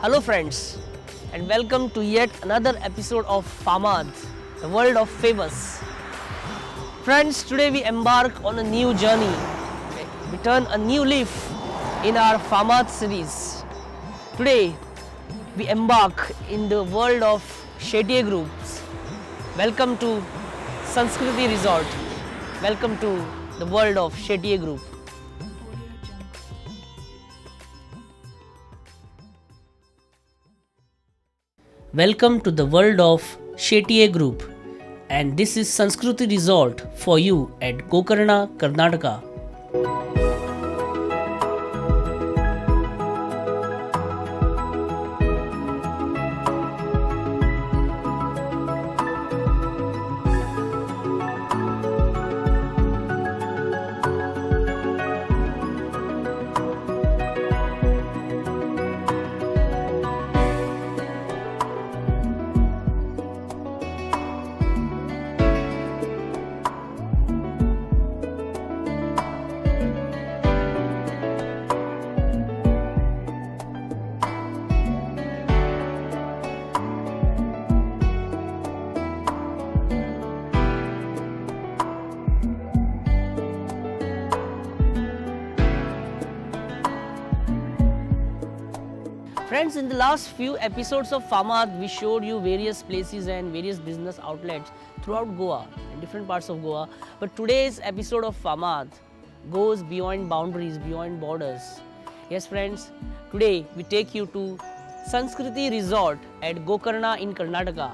Hello friends, and welcome to yet another episode of Famad, the world of famous. Friends, today we embark on a new journey. We turn a new leaf in our Famad series. Today we embark in the world of Shetye Groups. Welcome to Sanskriti Resort. Welcome to the world of Shetye Group. Welcome to the world of Shetye Group, and this is Sanskriti Resort for you at Gokarna, Karnataka. Friends, in the last few episodes of Famad, we showed you various places and various business outlets throughout Goa and different parts of Goa. But today's episode of Famad goes beyond boundaries, beyond borders. Yes, friends, today we take you to Sanskriti Resort at Gokarna in Karnataka.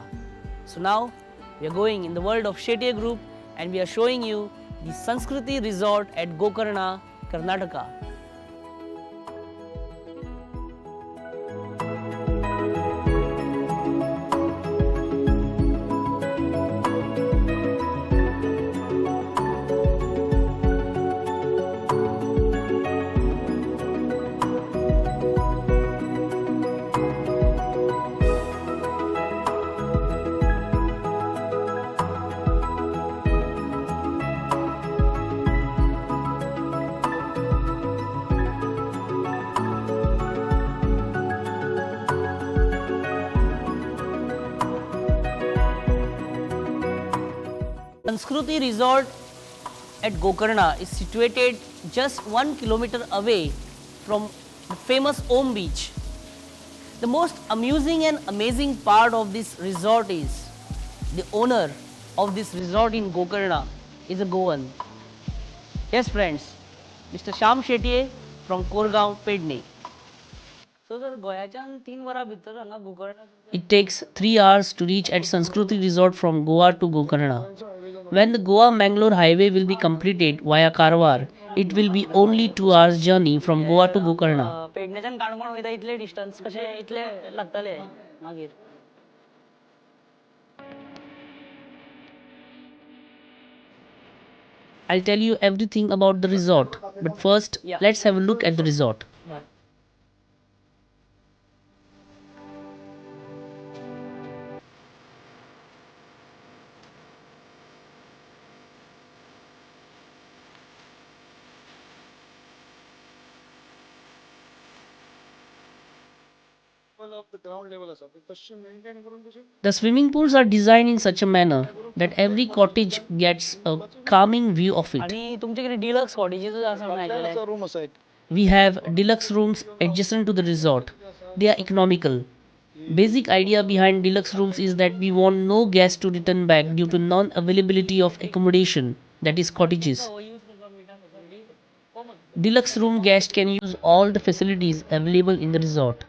So now we are going in the world of Shetye Group and we are showing you the Sanskriti Resort at Gokarna, Karnataka. Sanskriti Resort at Gokarna is situated just 1 kilometer away from the famous Om Beach. The most amusing and amazing part of this resort is the owner of this resort in Gokarna is a Goan. Yes, friends, Mr. Shyam Shetye from Korgaon, Pedne. It takes 3 hours to reach at Sanskriti Resort from Goa to Gokarna. When the Goa-Mangalore highway will be completed via Karwar, it will be only 2 hours journey from Goa to Gokarna. I'll tell you everything about the resort, but first let's have a look at the resort. The swimming pools are designed in such a manner that every cottage gets a calming view of it. We have deluxe rooms adjacent to the resort. They are economical. Basic idea behind deluxe rooms is that we want no guest to return back due to non-availability of accommodation, that is cottages. Deluxe room guests can use all the facilities available in the resort.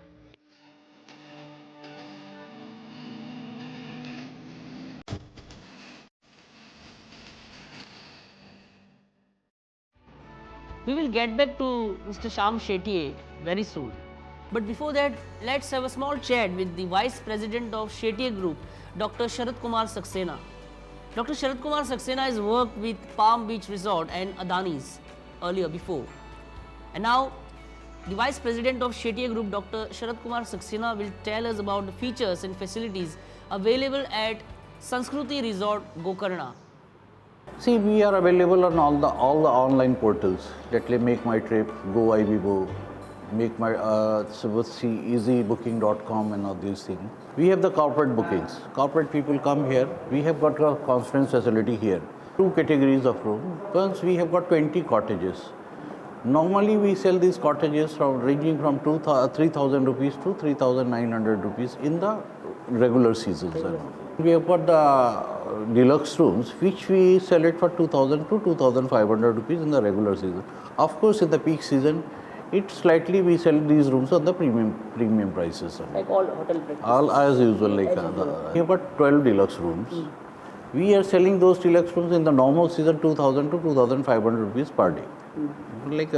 We will get back to Mr. Shyam Shetye very soon. But before that, let's have a small chat with the Vice President of Shetye Group, Dr. Sharat Kumar Saxena. Dr. Sharat Kumar Saxena has worked with Palm Beach Resort and Adani's earlier before. And now, the Vice President of Shetye Group, Dr. Sharat Kumar Saxena, will tell us about the features and facilities available at Sanskriti Resort, Gokarna. See, we are available on all the online portals. Let me make my trip, Go IBBO, make my see easybooking.com and all these things. We have the corporate bookings. Corporate people come here. We have got a conference facility here. Two categories of room. First, we have got 20 cottages. Normally, we sell these cottages from ranging from 3,000 rupees to 3,900 rupees in the regular seasons. We have got the deluxe rooms, which we sell it for 2,000 to 2,500 rupees in the regular season. Of course, in the peak season, it slightly we sell these rooms on the premium prices. Like all hotel breakfast. All as usual, like we have got 12 deluxe rooms. We are selling those deluxe rooms in the normal season 2,000 to 2,500 rupees per day. Like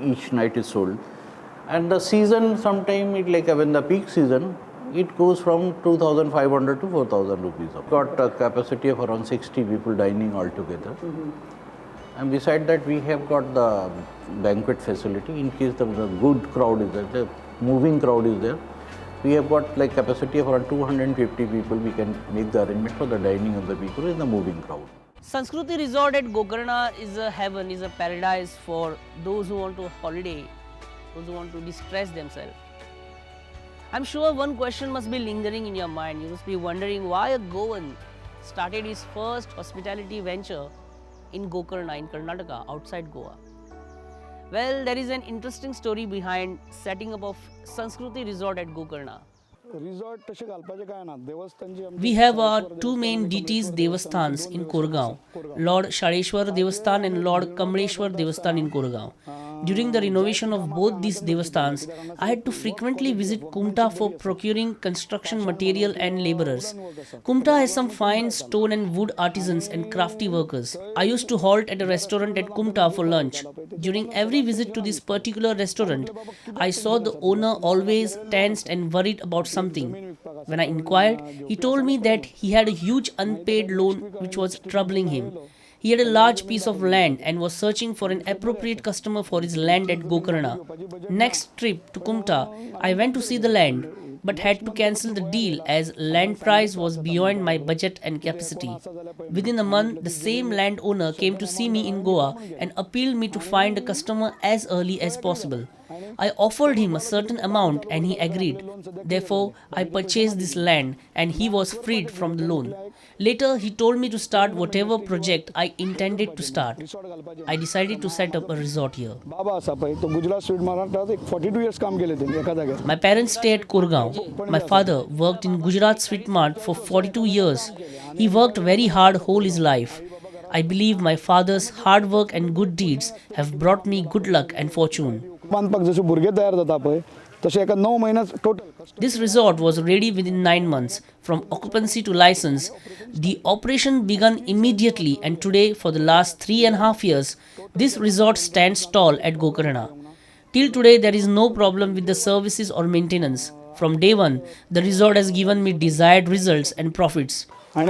each night is sold, and the season sometime it like when the peak season it goes from 2,500 to 4,000 rupees. Got a capacity of around 60 people dining altogether. And beside that, we have got the banquet facility in case the good crowd is there, the moving crowd is there. We have got like capacity of around 250 people. We can make the arrangement for the dining of the people in the moving crowd. Sanskruti Resort at Gokarna is a heaven, is a paradise for those who want to holiday, those who want to distress themselves. I'm sure one question must be lingering in your mind. You must be wondering why a Goan started his first hospitality venture in Gokarna in Karnataka, outside Goa. Well, there is an interesting story behind setting up of Sanskruti Resort at Gokarna. We have our two main deities Devasthans in Koregaon, Lord Shaleshwar Devasthan and Lord Kamleshwar Devasthan in Koregaon. During the renovation of both these Devasthans, I had to frequently visit Kumta for procuring construction material and labourers. Kumta has some fine stone and wood artisans and crafty workers. I used to halt at a restaurant at Kumta for lunch. During every visit to this particular restaurant, I saw the owner always tensed and worried about something. When I inquired, he told me that he had a huge unpaid loan which was troubling him. He had a large piece of land and was searching for an appropriate customer for his land at Gokarna. Next trip to Kumta, I went to see the land, but had to cancel the deal as land price was beyond my budget and capacity. Within a month, the same landowner came to see me in Goa and appealed me to find a customer as early as possible. I offered him a certain amount and he agreed. Therefore, I purchased this land and he was freed from the loan. Later, he told me to start whatever project I intended to start. I decided to set up a resort here. My parents stay at Koregaon. My father worked in Gujarat Sweet Mart for 42 years. He worked very hard whole his life. I believe my father's hard work and good deeds have brought me good luck and fortune. This resort was ready within 9 months. From occupancy to license, the operation began immediately, and today, for the last 3.5 years, this resort stands tall at Gokarna. Till today, there is no problem with the services or maintenance. From day one, the resort has given me desired results and profits. I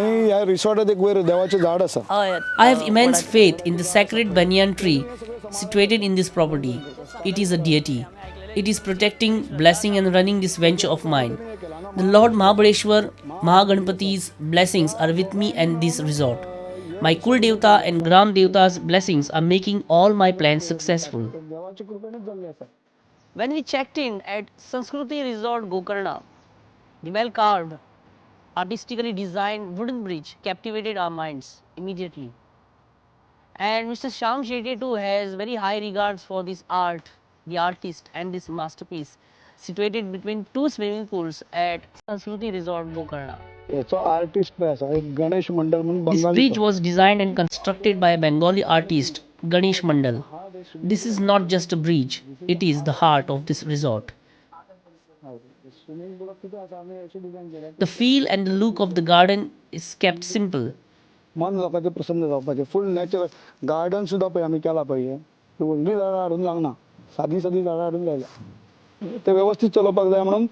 have immense faith in the sacred banyan tree situated in this property. It is a deity. It is protecting, blessing and running this venture of mine. The Lord Mahabaleshwar, Mahaganpati's blessings are with me and this resort. My Kul Devta and Gram Devta's blessings are making all my plans successful. When we checked in at Sanskruti Resort Gokarna, the well-carved, artistically designed wooden bridge captivated our minds immediately. And Mr. Shyam Shetye too has very high regards for this art, the artist and this masterpiece situated between two swimming pools at Sanskruti Resort Gokarna. This bridge was designed and constructed by a Bengali artist, Ganesh Mandal. This is not just a bridge, it is the heart of this resort. The feel and the look of the garden is kept simple. Full natural garden सुद्धा पाहिजे आम्ही केला पाहिजे व्हडली झाडां हाडून लागना सादी सादी झाडां हाडून लायल्या ते व्यवस्थित चलोवपाक जाय म्हणून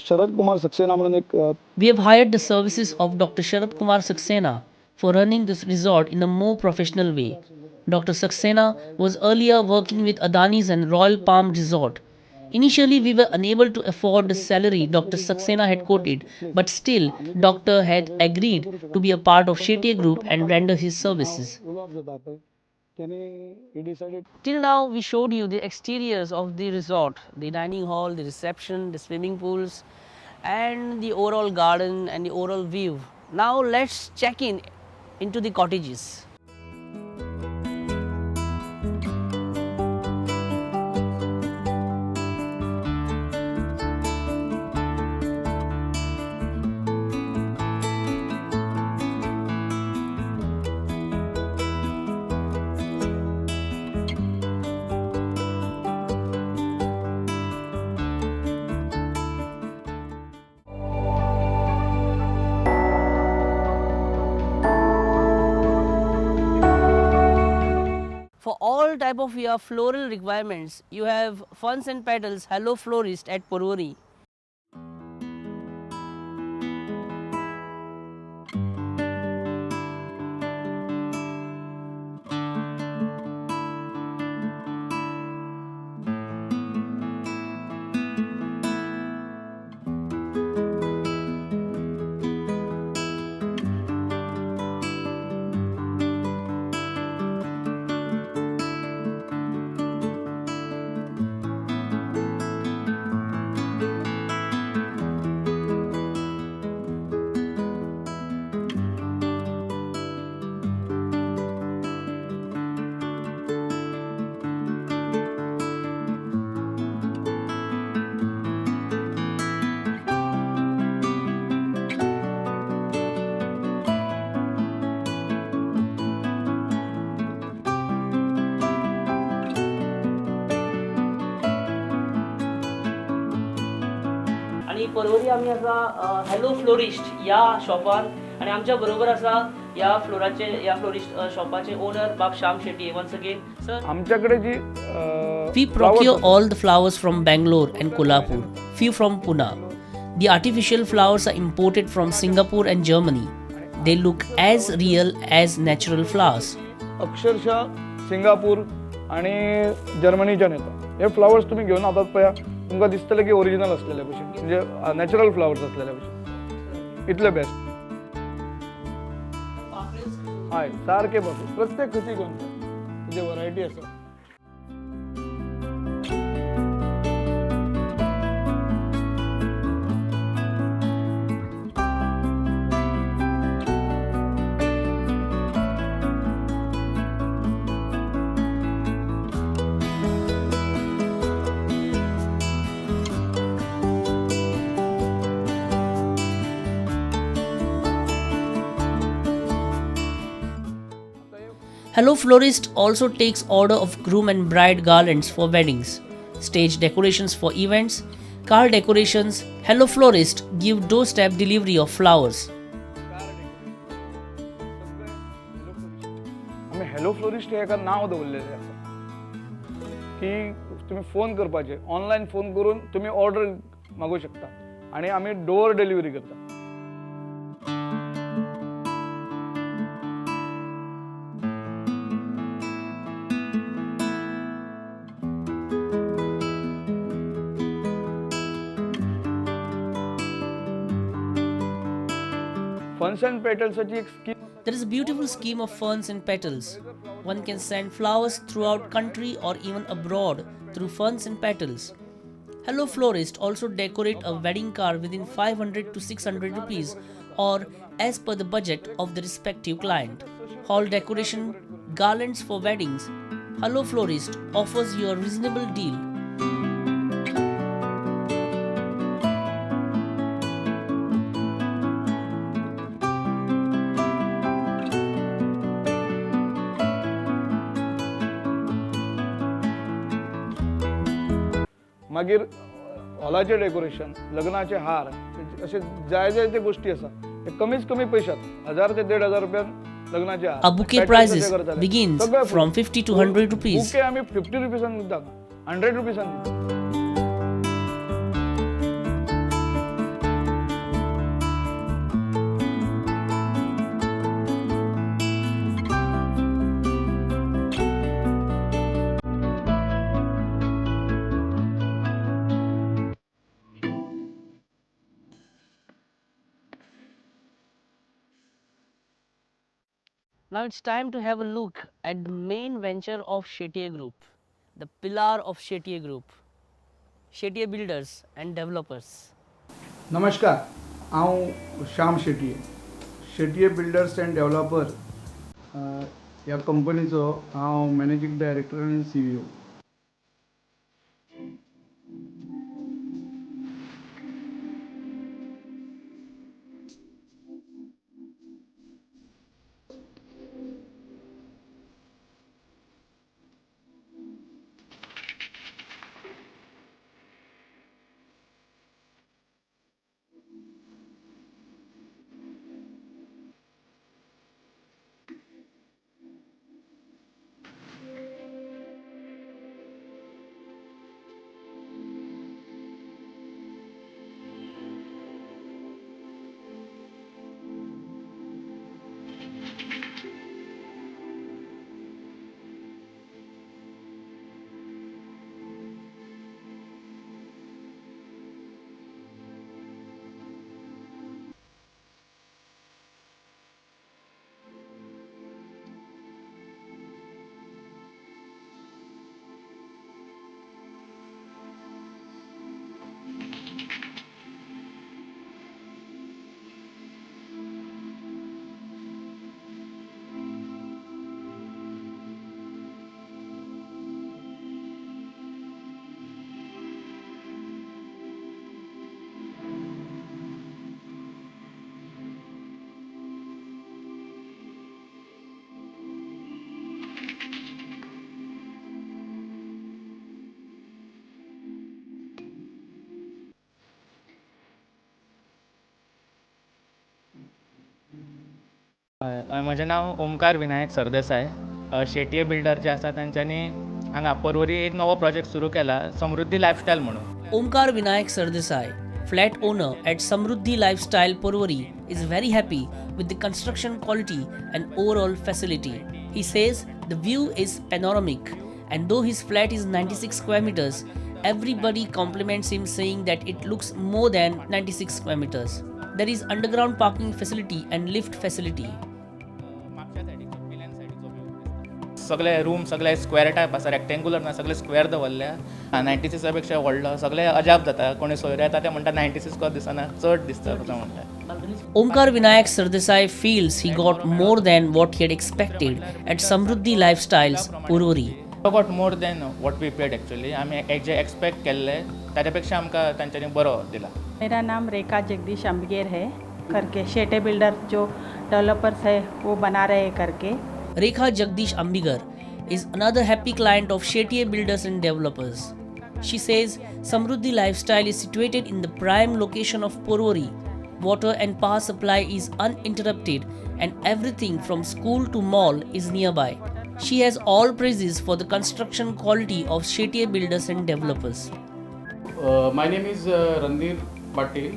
शरद कुमार सक्सेना म्हणून एक We have hired the services of Dr. Sharad Kumar Saxena for running this resort in a more professional way. Dr. Saxena was earlier working with Adani's and Royal Palm Resort. Initially, we were unable to afford the salary Dr. Saxena had quoted, but still, Doctor had agreed to be a part of Shetye Group and render his services. त्याने he decided. Till now, we showed you the exteriors of the resort, the dining hall, the reception, the swimming pools, and the overall garden and the overall view. Now, let's check in into the cottages. For all type of your floral requirements, you have Ferns and Petals Hello Florist at Porvorim. आणि परवरी आम्ही असा hello florist या शॉपार आणि आमच्या बरोबर असा या फ्लोरिस्ट शॉपाचे ओनर बाब Shyam Shetty. Once again sir, आमच्याकडे जी we procure all the flowers from Bangalore and Kolhapur, few from Pune. The artificial flowers are imported from Singapore and Germany. They look as real as natural flowers. अक्षरशः Singapore आणि जर्मनीच्या नेता हे flowers तुम्ही घेऊन आतात पया तुमकां दिसतले की ओरिजिनल असलेल्या भशेन म्हणजे नॅचरल फ्लावर्स असलेल्या भशेन इतले बेस्ट हय सारखे बघू प्रत्येक खंयची घेवन तुझे वरायटी आसा. Hello Florist also takes order of groom and bride garlands for weddings, stage decorations for events, car decorations. Hello Florist give doorstep delivery of flowers. आम्ही हॅलो फ्लोरिस्ट हे एका नाव दवरलेले आसा की तुम्ही फोन करपाचे ऑनलाईन फोन करून तुम्ही order मागू शकता आणि आम्ही डोअर डिलिव्हरी करता. फन्स अँड पेटल्सची एक scheme. There is a beautiful scheme of ferns and petals. One can send flowers throughout country or even abroad through ferns and petals. Hello Florist also decorate a wedding car within 500 to 600 rupees or as per the budget of the respective client. Hall decoration, garlands for weddings. Hello Florist offers you a reasonable deal. मागीर हॉलाचे decoration, लग्नाचे हार, असे जाय जाय ते गोष्टी आसा ते कमीच कमी पैशात 1000 ते 1500 रुपयान लग्नाचे हार. A bouquet prices begins from 50 to 100 rupees. Bouquet आम्ही 50 रुपीसान दितात, 100 रुपीसान दितात. Now it's time to have a look at the main venture of Shetye Group, the pillar of Shetye Group, Shetye Builders and Developers. नमस्कार, हांव Shyam Shetye, Shetye builders and developer ह्या कंपनीचो हांव managing director आनी CEO. म्हजें नांव ओमकार विनायक सरदेसाय. शेटये बिल्डर जे आसा तांच्यांनी हांगा पर्वरी एक नवो प्रोजेक्ट सुरू केला, समृद्धी लायफस्टायल म्हणून. Omkar Vinayak Sardesai, flat owner at Samruddhi Lifestyle Porvory, is very happy with the construction quality and overall facility. He says the view is panoramic, and though his flat is 96 square meters, everybody compliments him saying that it looks more than 96 square meters. There is underground parking facility and lift facility. मागच्या सायडीक पिल्यान सायडीचो view दिसता. सगळे room सगळे square type आसा, rectangular ना, सगळे square दवरल्या. 96 पेक्षा व्हडलो, सगळे अजाप जाता. कोणी सोयरे येता ते म्हणटा 96 को दिसना, चड दिसता असं म्हणटा. Omkar Vinayak Sardesai feels he got more than what he had expected at Samruddhi Lifestyles Porvory. Got more than what we paid actually. आमी जे एक्सपेक्ट केल्ले ताच्या पेक्षा आमकां तांच्यांनी बरो दिला. मेरा नाम रेखा जगदीश अम्बिगेर है करके शेटे बिल्डर जो डेवलपर्स है वो बना रहे हैं करके. Rekha Jagdish Ambigar is another happy client of Shetye Builders and Developers. She says Samruddhi Lifestyle is situated in the prime location of Porvory. Water and power supply is uninterrupted and everything from school to mall is nearby. She has all praises for the construction quality of Shetye Builders and Developers. My name is Randir Patil.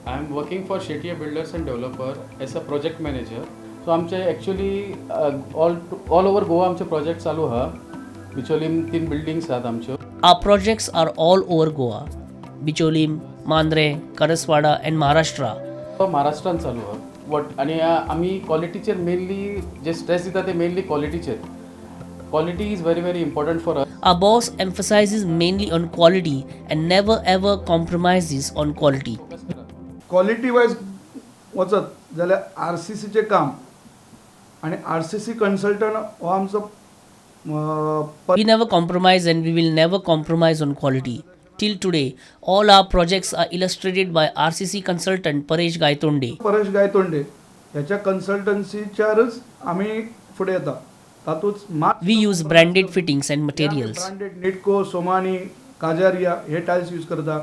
I am working for Shetye Builders and Developer as a project manager. So आमचे actually all over Goa आमचे project चालू आहा. Bicholim 3 buildings आहात आमच्यो. Our projects are all over Goa, Bicholim, Mandre, Karaswada and Maharashtra. महाराष्ट्रान चालू आहा. आणि आमी क्वालिटीचेर मेनली जे स्ट्रेस दिता ते mainly क्वालिटीचेर. Quality is very very important for us. Our boss emphasizes mainly on quality and never ever compromises on quality. Quality wise वचत जाल्यार RCCचें काम आनी RCC कन्सल्टंट हो आमचो We never compromise and we will never compromise on quality. Till today, all our projects are illustrated by RCC consultant Paresh Gaitonde. Paresh Gaitonde ह्याच्या कन्सल्टन्सीच्यारच आमी फुडें येता. तातूंत We use branded fittings and materials. Branded Nitco, Somany, Kajaria हे tiles use करता.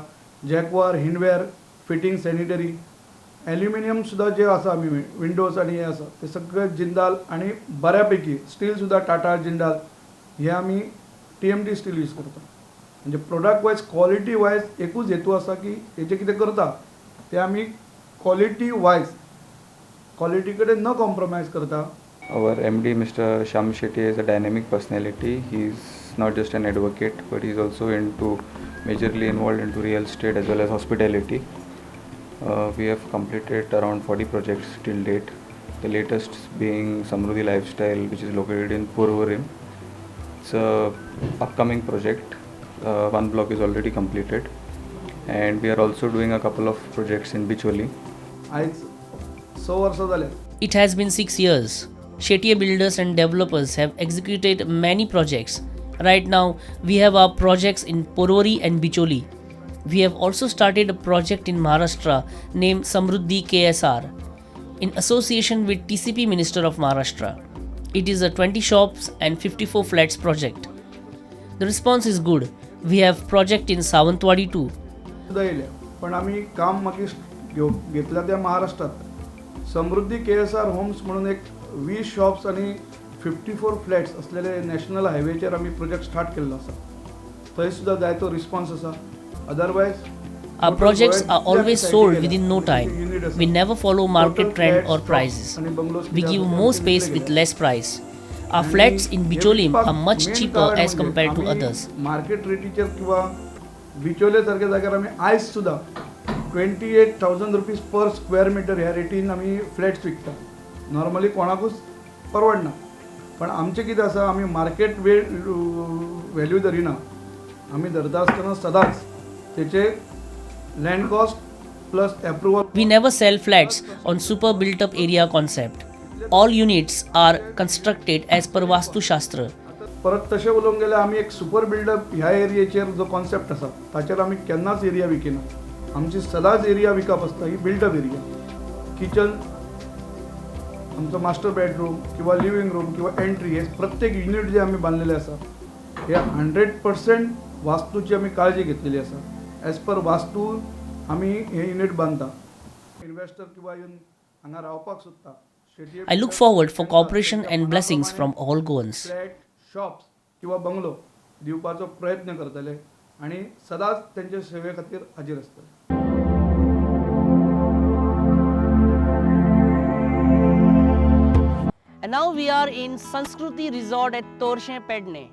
Jaquar, Hindware, fitting sanitary, aluminium सुद्धा जे आसा आमी विंडोज आणि हे आसा ते सगळे जिंदाल आणि बऱ्यापैकी स्टील सुद्धा टाटा जिंदाल हे आमी TMT स्टील यूज करता. म्हणजे प्रोडक्ट वायज क्वालिटी वायज एकूच हेतू आसा की हेजे कितें करता ते आमी क्वालिटी वायज क्वालिटी कडेन न कॉम्प्रोमायज करता. Our MD, Mr. Shyam Shetty, is a dynamic personality. He's not just an advocate, but he's also majorly involved into real estate as well as hospitality. We have completed around 40 projects till date. The latest being Samruddhi Lifestyle, which is located in Purvarim. It's a upcoming project. One block is already completed, and we are also doing a couple of projects in Bicholi. आज 6 वर्ष झाले. It has been 6 years. Shetye builders and developers have executed many projects. Right now, we have our projects in Porvorim and Bicholi. We have also started a project in Maharashtra named Samruddhi KSR in association with TCP Minister of Maharashtra. It is a 20 shops and 54 flats project. The response is good. We have project in Sawantwadi too. सुद्धा येयल्या पण आम्ही काम मागीर घेतल्या त्या महाराष्ट्रात समृद्धी KSR Holmes म्हणून एक 20 शॉप्स आणि 54 फ्लॅट्स असलेले नॅशनल हायवेचेर आम्ही प्रोजेक्ट स्टार्ट केल्लो आसा. थंय सुद्धा जाय तो रिस्पॉन्स आसा. Otherwise Our projects are always sold within no time. We never follow market trend or prices. We give more space with less price. Our flats in Bicholim are much cheaper as compared to others. Market रेटीचेर किंवा बिचोले सारख्या जाग्यार आमी आयज सुद्धा 28,000 rupees per square metre ह्या रेटीन आमी फ्लॅट्स विकता. नॉर्मली कोणाकूच परवडना. पण आमचें कितें आसा आमी मार्केट व्हॅल्यू धरिना. आमी धरता आसतना सदांच तेचे land cost plus approval. We never sell flats on super built up area concept. All units are constructed as per Vastu Shastra. परत तशें उलोवंक गेल्यार आमी एक सुपर बिल्डअप ह्या एरियेचेर जो कॉन्सेप्ट आसा ताचेर आमी केन्नाच एरिया विकिना. आमची सदांच एरिया विकप आसता ही बिल्डअप एरिया. किचन आमचो मास्टर बेडरूम किंवा लिव्हिंग रूम किंवा एंट्री हे प्रत्येक युनिट जे आमी बांदलेले आसा हे 100% वास्तूची आमी काळजी घेतलेली आसा. एज पर वास्तू आमी हे युनिट बांदता. इन्वेस्टर किंवा येवन हांगा रावपाक सोदता. I look forward for cooperation and blessings from all Goans. Flat shops किंवा बंगलो दिवपाचो प्रयत्न करतले आणि सदांच त्यांच्या सेवे खातीर हाजीर आसतले. And now we are in Sanskruti Resort at Torshe, Pedne.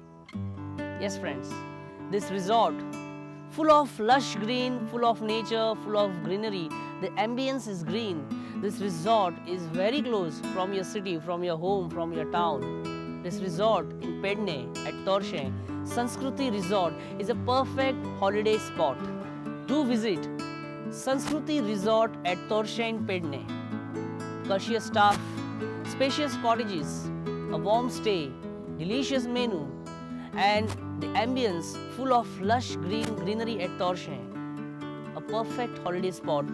Yes friends, this resort full of lush green, full of nature, full of greenery. The ambience is green. This resort is very close from your city, from your home, from your town. This resort in Pedne at Torshe, Sanskruti Resort, is a perfect holiday spot. Do visit Sanskruti Resort at Torshe in Pedne. Courteous staff, spacious cottages, a warm stay, delicious menu, and the ambience full of lush greenery at Torshe. A perfect holiday spot,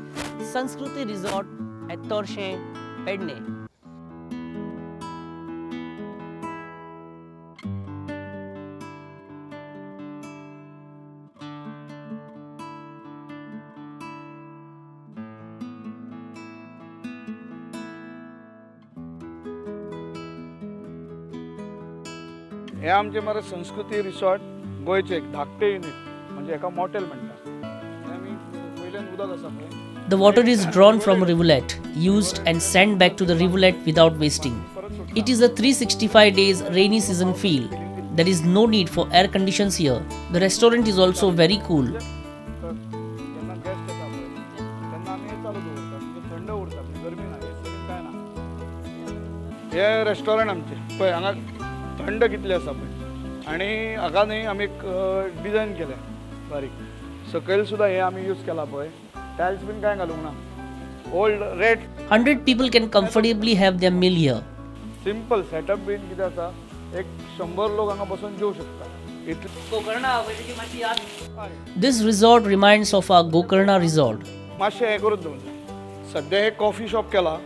Sanskruti Resort at Torshe, Pedne. हे आमचे मरे संस्कृती resort गोयचे एक धाकटे unit म्हणजे एका मॉटेल म्हणटा. आमी वयल्यान उदक आसा पळय. The water is drawn from a rivulet, used and sent back to the rivulet without wasting. It is a 365 days rainy season feel. There is no need for air conditions here. The restaurant is also very cool. जेन्ना guest येता पळय तेन्ना आमी हे चालू दवरता म्हणजे थंड उरता गरमी ना काय ना. हे रेस्टॉरंट आमचे पळय हांगा थंड कितले आसा पळय आणि हाका न्ही आमी एक डिजायन केले बारीक. सकयल सुद्धा हे आमी यूज केला पळय. टायल्स बीन काय घालूंक ना. Old red 100 people can comfortably have their meal here. Simple setup बीन कितें आसा एक 100 लोक हांगा बसून जेवू शकता. This resort reminds of our Gokarna resort. मातशें हें करून दवरलें. सद्या हे कॉफी शॉप केला.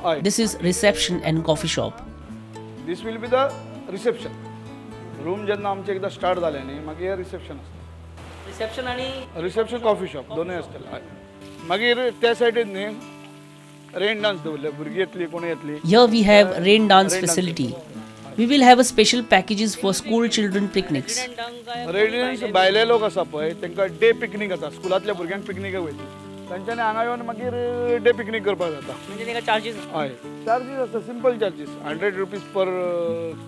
हय This is reception and coffee shop. This will be the reception. Room जेन्ना आमचे एकदां स्टार्ट जालें न्ही मागीर हे रिसेप्शन आसता. रिसेप्शन कॉफी शॉप दोनूय आसतले. हय मागीर त्या सायडीन न्ही रेन डान्स दवरले. भुरगीं येतलीं कोणी येतलीं. Here we have rain dance facility. We will have a special packages for school children picnics. Radiance भायले लोक आसा पळय तांकां डे पिकनीक आसा. स्कुलांतल्या भुरग्यांक पिकनीकेक वयतलीं तांच्यांनी हांगा येवन मागीर डे पिकनीक करपाक जाता. हय चार्जीस आसता. Simple charges 100 rupees per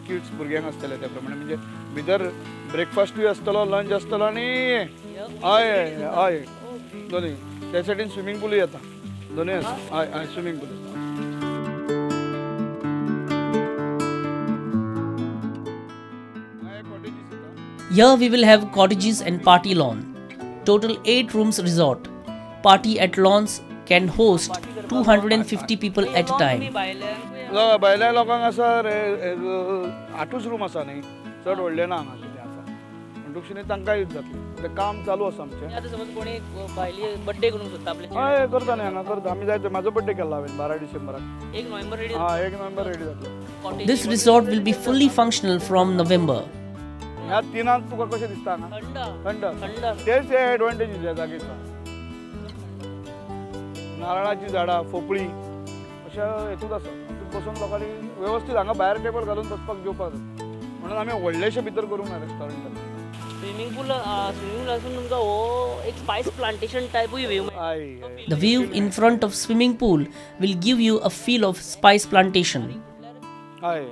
kids भुरग्यांक आसतले त्या प्रमाणे. म्हणजे भितर ब्रेकफास्टूय आसतलो लंच आसतलो आनी हय हय हय दोनूय. त्या सायडीन स्विमींग पूलूय येता. दोनूय आसा. हय हय स्विमींग पूल आसा. Here we will have cottages and party lawn. Total 8 rooms resort. Party at lawns can host 250 people at a time. भायल्या लोकांक आसा आठूच रूम आसा न्ही, चड व्हडले ना हांगा कितें आसा म्हणटकच तांकां यूज जातलें. तें काम चालू आसा आमचें. आतां समज कोणी भायली बर्थडे करूंक सोदता आपले हय करता न्ही हांगा करता. आमी जाय म्हाजो बर्थडे केला हांवें 12 डिसेंबराक. 1 नोव्हेंबर रेडी. 1 नोव्हेंबर रेडी जातलो. This resort will be fully functional from November. ह्या तिनांक तुका कशें दिसता हांगा? थंड. तेच हे एडवांटेजीस ह्या जागेचो. नारळाची झाडां, पोपळी अशा हेतूच आसा. बसून लोकांनी व्यवस्थित हांगा भायर टेबल घालून बसपाक जेवपाक जाता. म्हणून आमी व्हडलेशें भितर करूंक ना रेस्टॉरंटान. स्विमिंग पूल आसून तुमकां हो एक स्पायस प्लांटेशन टायपूय view. The view in front of swimming pool will give you a feel of spice plantation. हय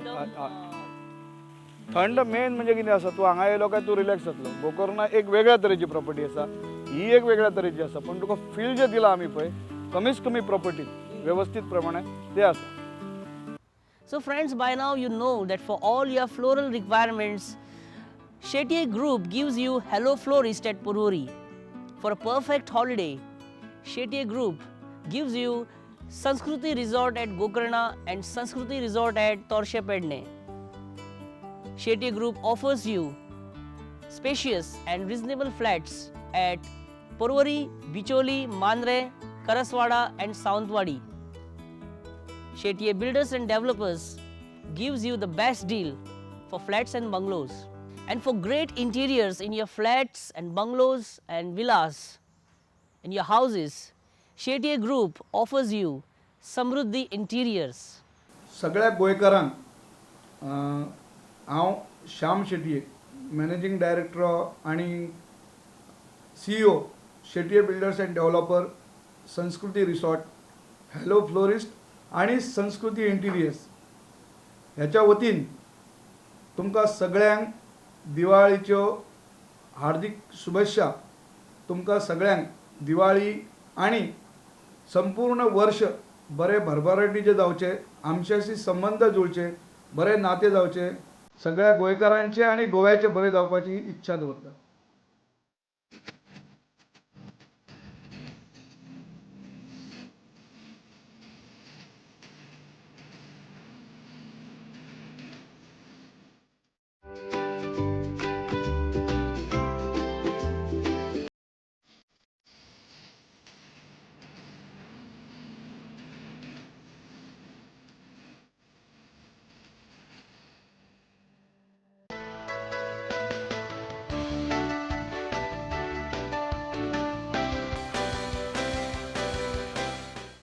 थंड मेन म्हणजे कितें आसा, तूं हांगा येयलो काय तूं रिलॅक्स जातलो. गोकर्णा एक वेगळ्या तरेची प्रॉपर्टी आसा, ही एक वेगळ्या तरेची आसा. पण तुका फील जे दिला आमी पळय कमीच कमी प्रॉपर्टीत व्यवस्थित प्रमाणे ते आसा. So friends, by now you know that for all your floral requirements, Shetye Group gives you Hello Florist at Porvorim. For a perfect holiday, Shetye Group gives you Sanskruti Resort at Gokarna and Sanskruti Resort at Torshe Pedne. Shetye Group offers you spacious and reasonable flats at Porvorim, Bicholi, Mandre, Karaswada and Sawantwadi. Shetye Builders and Developers gives you the best deal for flats and bungalows. And for great interiors in your flats and bungalows and villas in your houses, Shetye Group offers you Samruddhi Interiors. सगळ्या गोंयकारांक हांव Shyam Shetye, managing director आनी CEO Shetye builders and developer, संस्कृती resort, hello florist आणि संस्कृती interiors ह्याच्या वतीन तुमकां सगळ्यांक दिवाळीच्यो हार्दिक शुभेच्छा. तुमकां सगळ्यांक दिवाळी आणि संपूर्ण वर्ष बरे भरभराटीचे जावचे, आमच्याशी संबंध जुळचे, बरे नाते जावचे, सगळ्या गोंयकारांचे आणि गोव्याचे बरे जावपाची इच्छा दवरता.